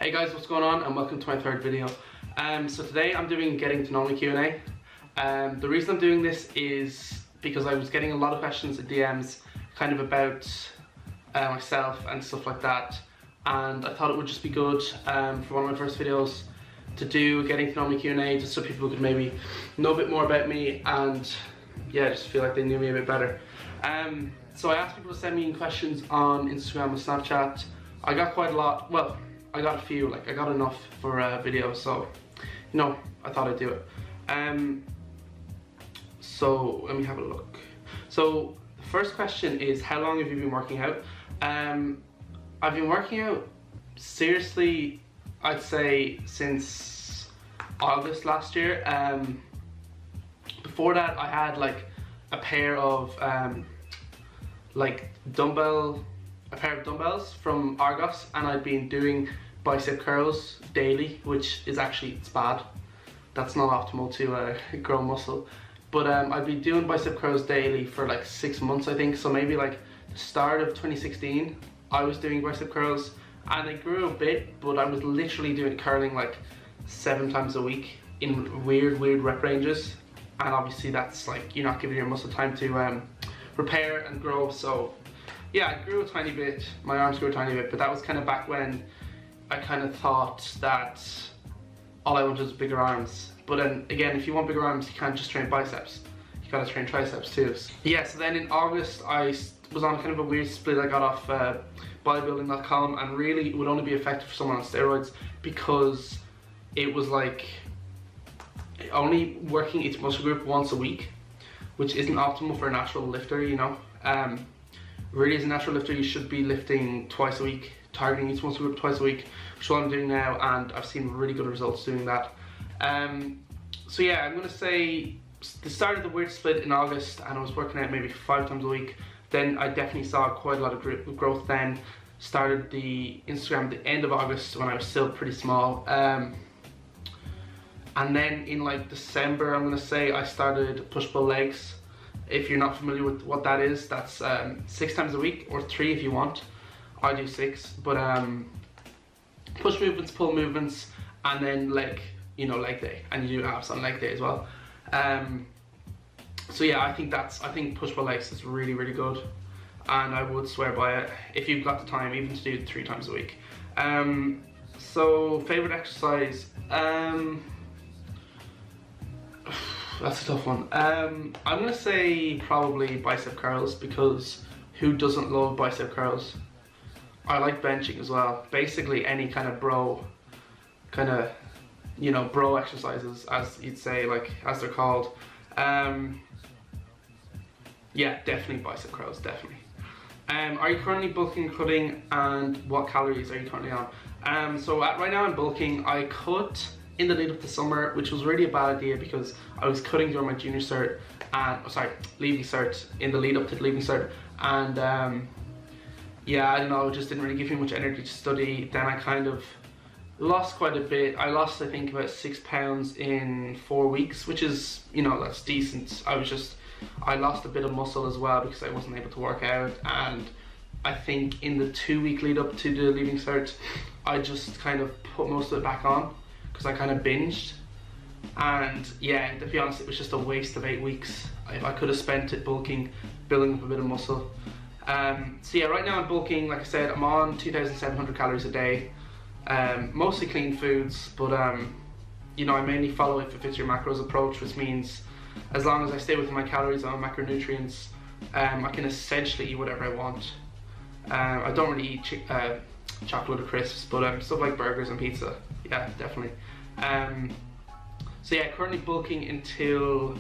Hey guys, what's going on, and welcome to my third video. So today I'm doing getting to know me Q&A. The reason I'm doing this is because I was getting a lot of questions in DMs kind of about myself and stuff like that, and I thought it would just be good for one of my first videos to do getting to know me Q&A, just so people could maybe know a bit more about me and yeah, just feel like they knew me a bit better. So I asked people to send me in questions on Instagram and Snapchat. I got quite a lot. Well, I got a few, like I got enough for a video, so you know, I thought I'd do it. So let me have a look. So the first question is, how long have you been working out? I've been working out seriously, I'd say since August last year. Before that I had like a pair of a pair of dumbbells from Argos, and I'd been doing bicep curls daily, which is actually, it's bad. That's not optimal to grow muscle. But I'd been doing bicep curls daily for like 6 months, I think. So maybe like the start of 2016, I was doing bicep curls, and they grew a bit, but I was literally doing curling like 7 times a week in weird rep ranges. And obviously that's like, you're not giving your muscle time to repair and grow. So yeah, I grew a tiny bit, my arms grew a tiny bit, but that was kind of back when I kind of thought that all I wanted was bigger arms. But then again, if you want bigger arms, you can't just train biceps, you gotta train triceps too. Yeah, so then in August I was on kind of a weird split. I got off bodybuilding.com, and really it would only be effective for someone on steroids, because it was like only working each muscle group once a week, which isn't optimal for a natural lifter, you know. Really, as a natural lifter, you should be lifting twice a week, targeting each muscle group twice a week, which is what I'm doing now, and I've seen really good results doing that. So yeah, I'm gonna say the start of the weird split in August, and I was working out maybe 5 times a week. Then I definitely saw quite a lot of growth then. Started the Instagram at the end of August when I was still pretty small. And then in like December, I'm gonna say, I started push-pull legs. If you're not familiar with what that is, that's 6 times a week, or 3 if you want. I do 6, but push movements, pull movements, and then leg day, and you do abs on leg day as well. So yeah, I think push-pull legs is really good, and I would swear by it if you've got the time, even to do 3 times a week. So favorite exercise. That's a tough one. I'm gonna say probably bicep curls, because who doesn't love bicep curls? I like benching as well. Basically any kind of bro exercises, as you'd say, like as they're called. Yeah, definitely bicep curls, definitely. Are you currently bulking, cutting, and what calories are you currently on? So right now I'm bulking. I cut in the lead up to summer, which was really a bad idea, because I was cutting during my junior cert, and leaving cert, in the lead up to leaving cert, and yeah, I don't know, it just didn't really give me much energy to study. Then I kind of lost quite a bit. I lost, I think, about 6 pounds in 4 weeks, which is, you know, that's decent. I lost a bit of muscle as well, because I wasn't able to work out, and I think in the 2-week lead up to the leaving cert, I just kind of put most of it back on, because I kind of binged. And yeah, to be honest, it was just a waste of 8 weeks. I could have spent it bulking, building up a bit of muscle. So yeah, right now I'm bulking. Like I said, I'm on 2,700 calories a day, mostly clean foods, but you know, I mainly follow If It Fits Your Macros approach, which means as long as I stay within my calories and my macronutrients, I can essentially eat whatever I want. I don't really eat chocolate or crisps, but stuff like burgers and pizza, yeah, definitely. So yeah, currently bulking until,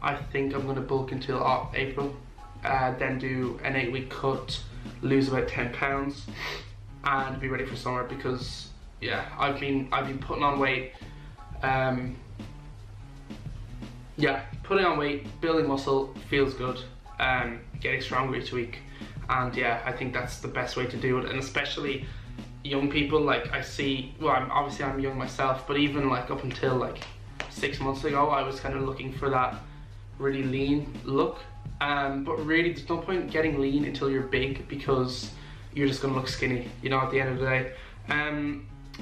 I think I'm going to bulk until April, then do an 8-week cut, lose about 10 pounds, and be ready for summer, because yeah, I've been putting on weight. Yeah, putting on weight, building muscle feels good, getting stronger each week, and yeah, I think that's the best way to do it. And especially young people, like I see, well, I'm young myself, but even like up until like 6 months ago, I was kind of looking for that really lean look, but really there's no point getting lean until you're big, because you're just gonna look skinny, you know, at the end of the day.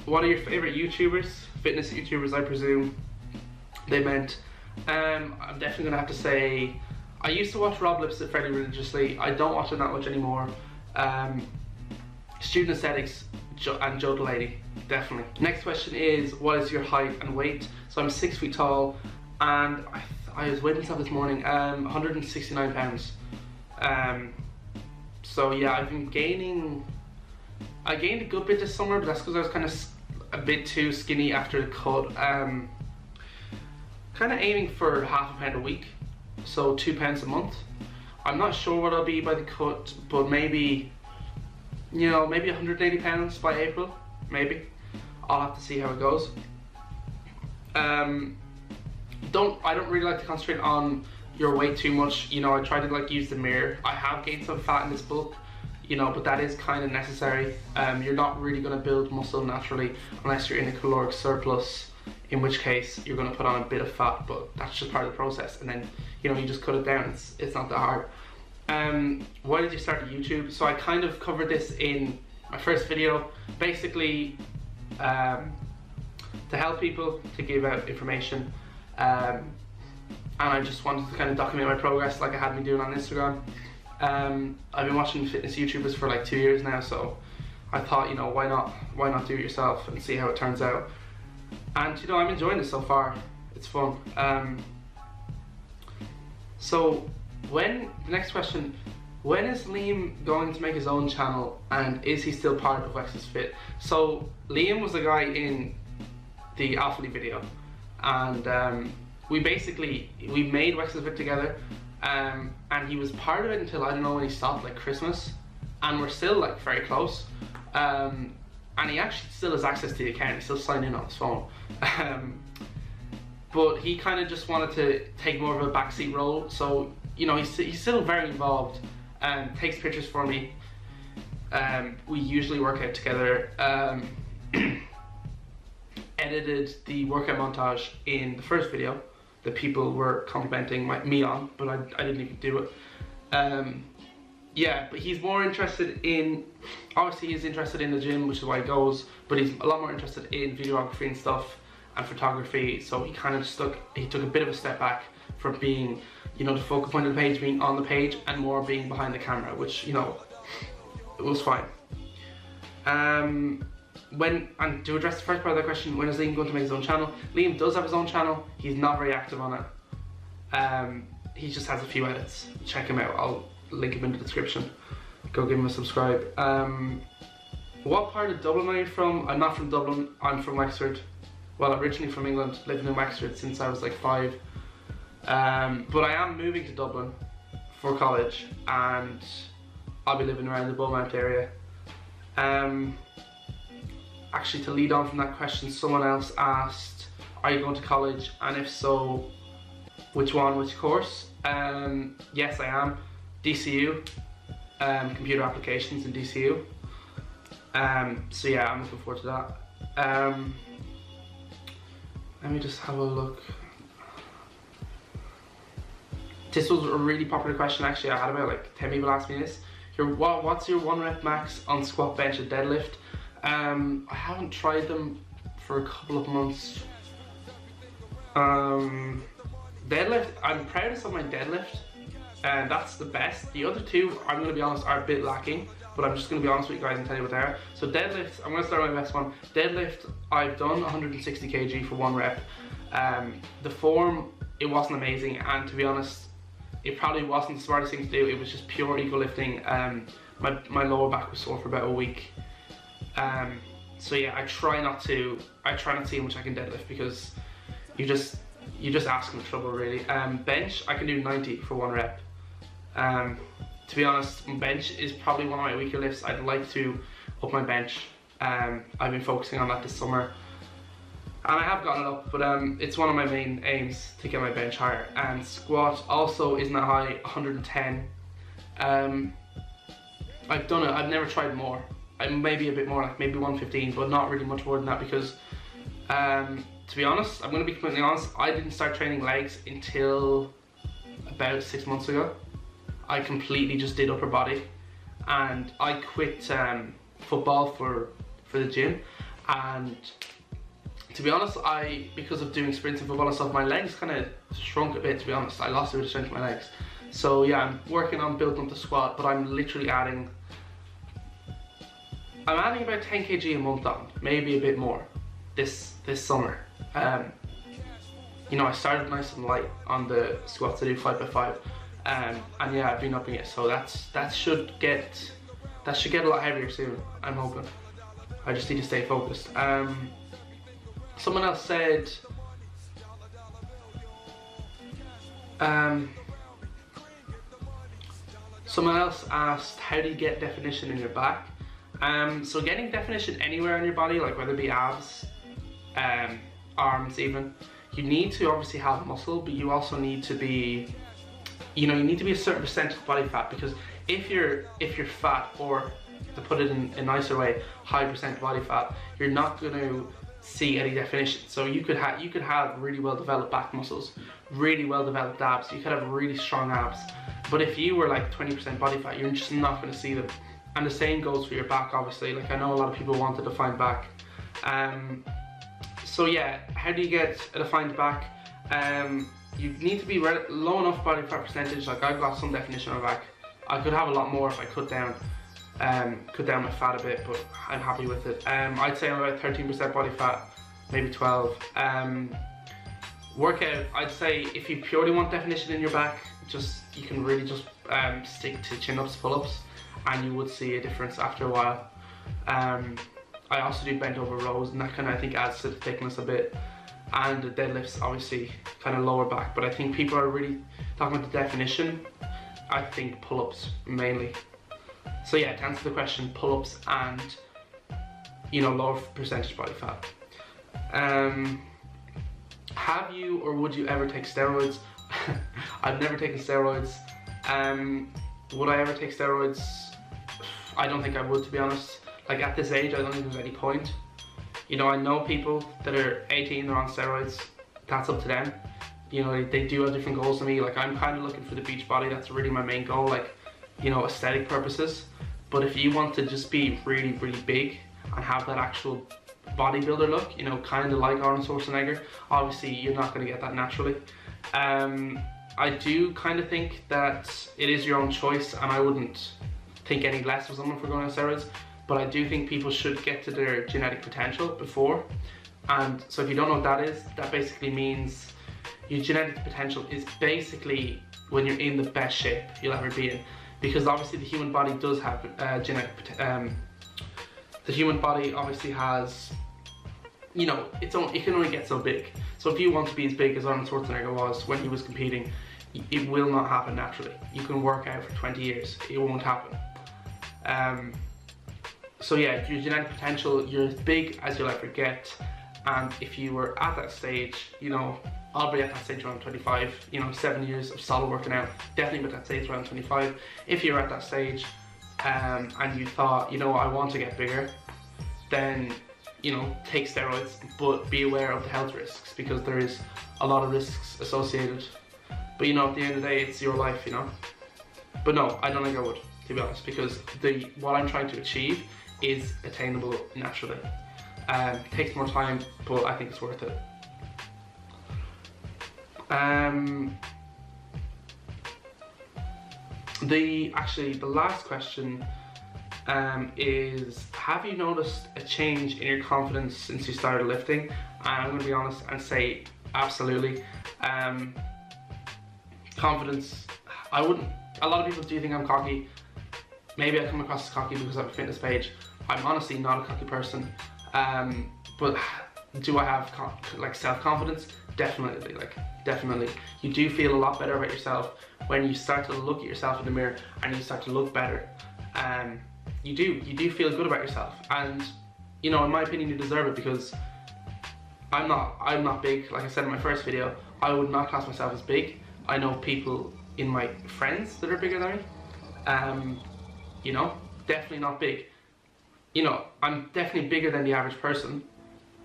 what are your favourite YouTubers? Fitness YouTubers, I presume they meant. I'm definitely going to have to say, I used to watch Rob Lipsett fairly religiously. I don't watch him that much anymore. Student Aesthetics and Joe Delaney, definitely. Next question is, what is your height and weight? So I'm 6 feet tall, and I was weighing myself this morning, 169 pounds. So yeah, I've been gaining, I gained a good bit this summer, but that's because I was kind of a bit too skinny after the cut. Kind of aiming for half a pound a week, so 2 pounds a month. I'm not sure what I'll be by the cut, but maybe, you know, maybe 180 pounds by April, maybe. I'll have to see how it goes. I don't really like to concentrate on your weight too much. You know, I try to like use the mirror. I have gained some fat in this bulk, you know, but that is kind of necessary. You're not really going to build muscle naturally unless you're in a caloric surplus, in which case you're going to put on a bit of fat, but that's just part of the process, and then, you know, you just cut it down. It's not that hard. Why did you start YouTube? So I kind of covered this in my first video. Basically, to help people, to give out information, and I just wanted to kind of document my progress like I had been doing on Instagram. I've been watching fitness YouTubers for like 2 years now, so I thought, you know, why not do it yourself and see how it turns out. And you know, I'm enjoying this so far. It's fun. So the next question, when is Liam going to make his own channel, and is he still part of Wex's Fit? So Liam was the guy in the Alpha League video, and we made Wex's Fit together, and he was part of it until, I don't know when he stopped, like Christmas, and we're still like very close. And he actually still has access to the account. He's still signed in on his phone. But he kind of just wanted to take more of a backseat role. So, you know, he's still very involved and takes pictures for me. We usually work out together. Edited the workout montage in the first video that people were complimenting me on, but I didn't even do it. Yeah, but he's more interested in, obviously he's interested in the gym, which is why he goes, but he's a lot more interested in videography and stuff and photography. So he kind of took a bit of a step back from being, you know, the focal point of the page, being on the page, and more being behind the camera, which, you know, it was fine. And to address the first part of that question, when is Liam going to make his own channel? Liam does have his own channel. He's not very active on it. He just has a few edits. Check him out. I'll link him in the description. Go give him a subscribe. What part of Dublin are you from? I'm not from Dublin. I'm from Wexford. Well, originally from England, living in Wexford since I was like 5. But I am moving to Dublin for college, and I'll be living around the Beaumont area. Actually, to lead on from that question, someone else asked, are you going to college? And if so, which one, which course? Yes, I am. DCU, computer applications in DCU. So yeah, I'm looking forward to that. Let me just have a look. This was a really popular question actually. I had about like 10 people ask me this. What's your 1 rep max on squat, bench and deadlift? I haven't tried them for a couple of months. Deadlift, I'm proudest of my deadlift, and that's the best. The other two, I'm going to be honest, are a bit lacking, but I'm just going to be honest with you guys and tell you what they are. So deadlift, I'm going to start with my best one. Deadlift, I've done 160 kg for 1 rep. The form, it wasn't amazing, and to be honest, it probably wasn't the smartest thing to do. It was just pure ego lifting. My lower back was sore for about a week. So yeah, I try not to see how much I can deadlift, because you just asking for trouble really. Bench, I can do 90 for 1 rep. To be honest, bench is probably one of my weaker lifts. I'd like to up my bench. I've been focusing on that this summer, and I have gotten it up, but it's one of my main aims to get my bench higher. And squat also isn't that high, 110. I've done it, I've never tried more. Maybe a bit more, like maybe 115, but not really much more than that, because to be honest, I'm going to be completely honest, I didn't start training legs until about 6 months ago. I completely just did upper body, and I quit football for the gym, And to be honest, because of doing sprints and football and stuff, my legs kind of shrunk a bit, to be honest. I lost a bit of strength in my legs. So yeah, I'm working on building up the squat, but I'm literally adding about 10 kg a month on, maybe a bit more this summer. You know, I started nice and light on the squats. I do 5x5, and yeah, I've been upping it. So that should get a lot heavier soon, I'm hoping. I just need to stay focused. Someone else said, someone else asked, how do you get definition in your back? So getting definition anywhere on your body, like whether it be abs, arms even, you need to obviously have muscle, but you also need to be, you know, you need to be a certain percentage of body fat, because if you're fat, or to put it in a nicer way, high percent body fat, you're not going to see any definition. So you could have really well developed back muscles, really well developed abs, you could have really strong abs, but if you were like 20% body fat, you're just not going to see them. And the same goes for your back, obviously. Like, I know a lot of people want a defined back. So yeah, how do you get a defined back? You need to be low enough body fat percentage. Like, I've got some definition on my back. I could have a lot more if I cut down my fat a bit, but I'm happy with it. I'd say I'm about 13% body fat, maybe 12. Workout, I'd say if you purely want definition in your back, you can really just stick to chin-ups, pull-ups, and you would see a difference after a while. I also do bent over rows, and that kind of, I think, adds to the thickness a bit. And the deadlifts, obviously, kind of lower back. But I think people are really talking about the definition. I think pull-ups mainly. So yeah, to answer the question, pull-ups and, you know, lower percentage body fat. Have you or would you ever take steroids? I've never taken steroids. Would I ever take steroids? I don't think I would, to be honest. Like, at this age, I don't think there's any point. You know, I know people that are 18, they're on steroids. That's up to them. You know, they do have different goals than me. Like, I'm kind of looking for the beach body. That's really my main goal, like, you know, aesthetic purposes. But if you want to just be really, really big and have that actual bodybuilder look, you know, kind of like Arnold Schwarzenegger, obviously you're not going to get that naturally. I do kind of think that it is your own choice, and I wouldn't think any less of someone for going on steroids, but I do think people should get to their genetic potential before. And so if you don't know what that is, that basically means your genetic potential is basically when you're in the best shape you'll ever be in. Because obviously the human body does have genetic potential. The human body obviously has, you know, it can only get so big. So if you want to be as big as Arnold Schwarzenegger was when he was competing, it will not happen naturally. You can work out for 20 years, it won't happen. So yeah, your genetic potential, you're as big as you'll ever get. And if you were at that stage, you know, I'll be at that stage around 25, you know, 7 years of solid working out, definitely at that stage around 25. If you're at that stage and you thought, you know, I want to get bigger, then, you know, take steroids, but be aware of the health risks, because there is a lot of risks associated. But you know, at the end of the day, it's your life, you know. But no, I don't think I would, to be honest, because what I'm trying to achieve is attainable naturally. It takes more time, but I think it's worth it. The last question is, have you noticed a change in your confidence since you started lifting? And I'm going to be honest and say absolutely. Confidence, a lot of people do think I'm cocky. Maybe I come across as cocky because I have a fitness page. I'm honestly not a cocky person. But do I have like self-confidence? Definitely, definitely. You do feel a lot better about yourself when you start to look at yourself in the mirror and you start to look better. You do feel good about yourself, and you know, in my opinion, you deserve it, because I'm not big. Like I said in my first video, I would not class myself as big. I know people in my friends that are bigger than me. You know, definitely not big. You know, I'm definitely bigger than the average person,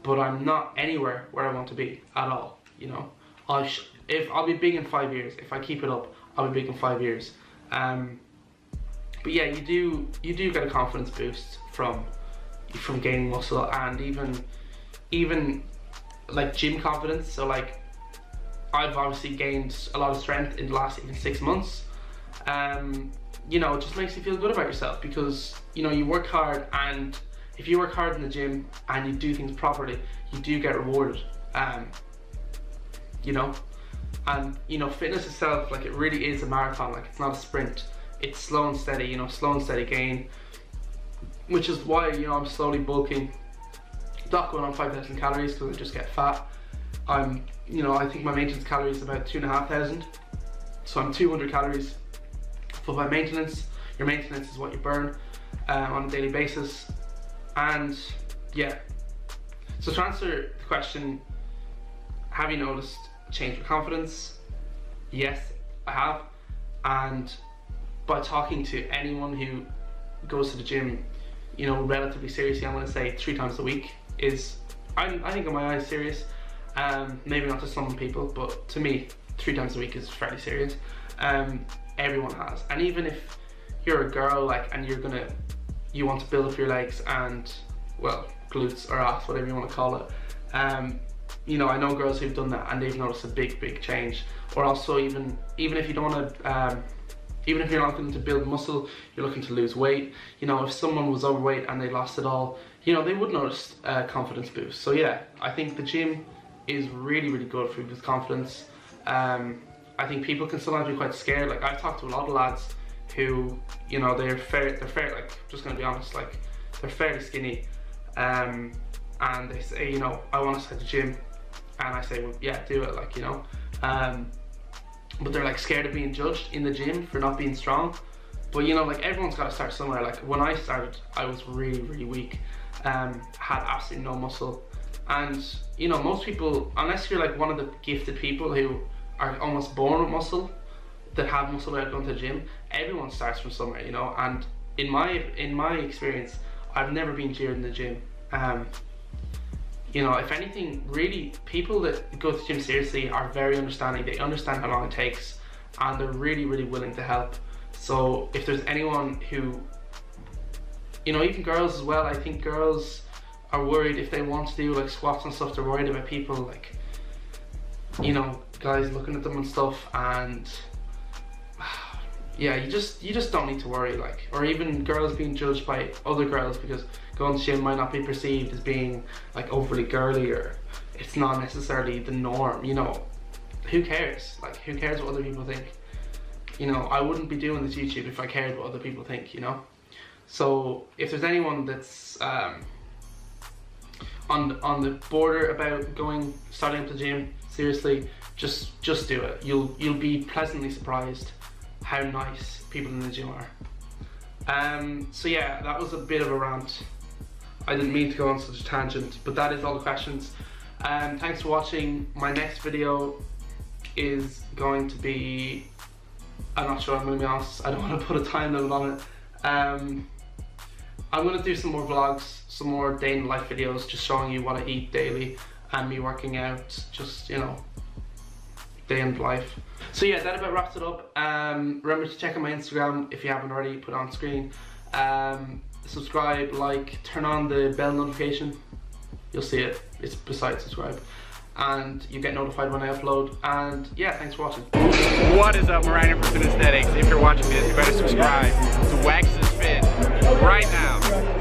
but I'm not anywhere where I want to be at all. You know, I'll be big in 5 years. If I keep it up, I'll be big in 5 years. But yeah, you do get a confidence boost from, from gaining muscle, and even like gym confidence. So like I've obviously gained a lot of strength in the last even 6 months. You know, it just makes you feel good about yourself, because you know, you work hard, and if you work hard in the gym and you do things properly, you do get rewarded. You know, and you know, fitness itself, like, it really is a marathon. Like, it's not a sprint, it's slow and steady, you know, slow and steady gain, which is why, you know, I'm slowly bulking, not going on 5,000 calories because I just get fat. You know, I think my maintenance calories is about 2,500, so I'm 200 calories for my maintenance. Your maintenance is what you burn on a daily basis. And yeah, so to answer the question, have you noticed a change of confidence? Yes, I have. And by talking to anyone who goes to the gym, you know, relatively seriously, I'm going to say 3 times a week is, I think in my eyes, serious. Maybe not to some people, but to me, 3 times a week is fairly serious. Everyone has. And even if you're a girl, like, and you want to build up your legs and, well, glutes or ass, whatever you want to call it, you know, I know girls who've done that and they've noticed a big change. Or also, even if you don't want to, even if you're not looking to build muscle, you're looking to lose weight, you know, if someone was overweight and they lost it all, you know, they would notice a confidence boost. So yeah, I think the gym is really good for people's confidence. I think people can sometimes be quite scared. Like, I've talked to a lot of lads who, you know, they're fair, like, just gonna be honest, like, they're fairly skinny, and they say, you know, I want to start the gym, and I say, well, yeah, do it, like, you know, but they're like scared of being judged in the gym for not being strong. But you know, like, everyone's got to start somewhere. Like, when I started, I was really weak, had absolutely no muscle, and you know, most people, unless you're like one of the gifted people who are almost born with muscle, that have muscle without going to the gym, everyone starts from somewhere, you know. And in my experience, I've never been jeered in the gym. You know, if anything, really, people that go to the gym seriously are very understanding. They understand how long it takes, and they're really willing to help. So if there's anyone who, you know, even girls as well, I think girls are worried if they want to do like squats and stuff, they're worried about people, like, you know, guys looking at them and stuff. And yeah, you just don't need to worry, like, or even girls being judged by other girls, because going to the gym might not be perceived as being like overly girly, or it's not necessarily the norm, you know. Who cares? Like, who cares what other people think? You know, I wouldn't be doing this YouTube if I cared what other people think, you know. So if there's anyone that's on the border about starting up the gym seriously, just do it. You'll be pleasantly surprised how nice people in the gym are. So yeah, that was a bit of a rant. I didn't mean to go on such a tangent, but that is all the questions. Thanks for watching. My next video is going to be, I'm not sure, I'm going to be honest, I don't want to put a time limit on it. I'm going to do some more vlogs, some more day in the life videos, just showing you what I eat daily and me working out, just, you know, day in life. So yeah, that about wraps it up. Remember to check out my Instagram if you haven't already, put it on screen. Subscribe, like, turn on the bell notification. You'll see it, it's beside subscribe, and you get notified when I upload. And yeah, thanks for watching. What is up, Mariner from Fit Aesthetics? If you're watching this, you better subscribe to Wax This Fit right now.